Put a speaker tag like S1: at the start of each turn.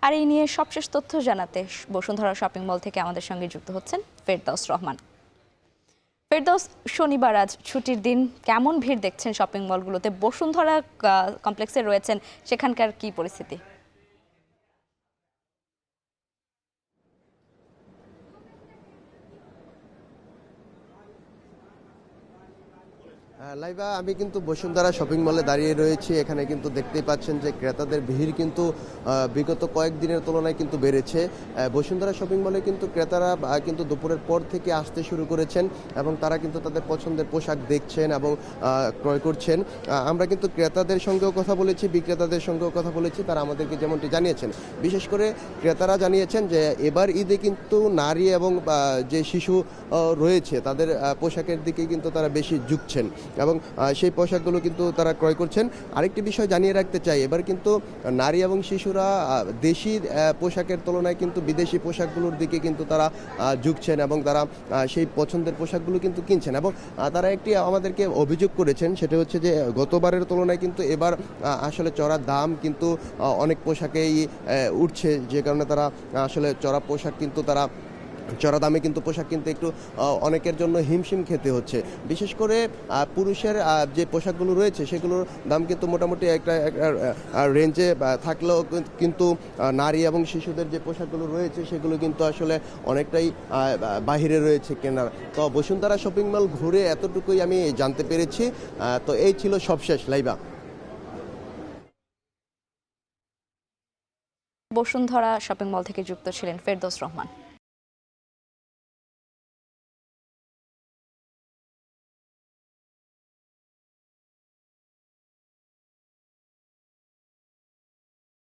S1: আর এই নিয়ে সবশেষ তথ্য জানাতে বসুন্ধরা শপিং মল থেকে আমাদের সঙ্গে যুক্ত হচ্ছেন ফেরদৌস রহমান। ফেরদৌস, শনিবার আজ ছুটির দিন, কেমন ভিড় দেখছেন শপিং মলগুলোতে? বসুন্ধরা কমপ্লেক্সে রয়েছেন, সেখানকার কি পরিস্থিতি?
S2: লাইবা, আমি কিন্তু বসুন্ধরা শপিং মলে দাঁড়িয়ে রয়েছি। এখানে কিন্তু দেখতেই পাচ্ছেন যে ক্রেতাদের ভিড় কিন্তু বিগত কয়েকদিনের তুলনায় কিন্তু বেড়েছে। বসুন্ধরা শপিং মলে কিন্তু ক্রেতারা কিন্তু দুপুরের পর থেকে আসতে শুরু করেছেন এবং তারা কিন্তু তাদের পছন্দের পোশাক দেখছেন এবং ক্রয় করছেন। আমরা কিন্তু ক্রেতাদের সঙ্গেও কথা বলেছি, বিক্রেতাদের সঙ্গেও কথা বলেছি। তারা আমাদেরকে যেমনটি জানিয়েছেন, বিশেষ করে ক্রেতারা জানিয়েছেন যে এবার ঈদে কিন্তু নারী এবং যে শিশু রয়েছে তাদের পোশাকের দিকে কিন্তু তারা বেশি ঝুঁকছেন এবং সেই পোশাকগুলো কিন্তু তারা ক্রয় করছেন। আরেকটি বিষয় জানিয়ে রাখতে চাই, এবার কিন্তু নারী এবং শিশুরা দেশি পোশাকের তুলনায় কিন্তু বিদেশি পোশাকগুলোর দিকে কিন্তু তারা ঝুঁকছেন এবং তারা সেই পছন্দের পোশাকগুলো কিন্তু কিনছেন। এবং তারা একটি আমাদেরকে অভিযোগ করেছেন, সেটা হচ্ছে যে গতবারের তুলনায় কিন্তু এবার আসলে চড়া দাম কিন্তু অনেক পোশাকেই উঠছে, যে কারণে তারা আসলে চড়া পোশাক কিন্তু তারা চড়া দামে কিন্তু পোশাক কিনতে একটু অনেকের জন্য হিমশিম খেতে হচ্ছে। বিশেষ করে পুরুষের যে পোশাকগুলো রয়েছে সেগুলোর দাম কিন্তু মোটামুটি একটা রেঞ্জে থাকলেও কিন্তু নারী এবং শিশুদের যে পোশাকগুলো রয়েছে সেগুলো কিন্তু আসলে অনেকটাই বাহিরে রয়েছে কেনার। তো বসুন্ধরা শপিং মল ঘুরে এতটুকুই আমি জানতে পেরেছি। তো এই ছিল সবশেষ লাইবা।
S1: বসুন্ধরা শপিং মল থেকে যুক্ত ছিলেন ফেরদৌস রহমান।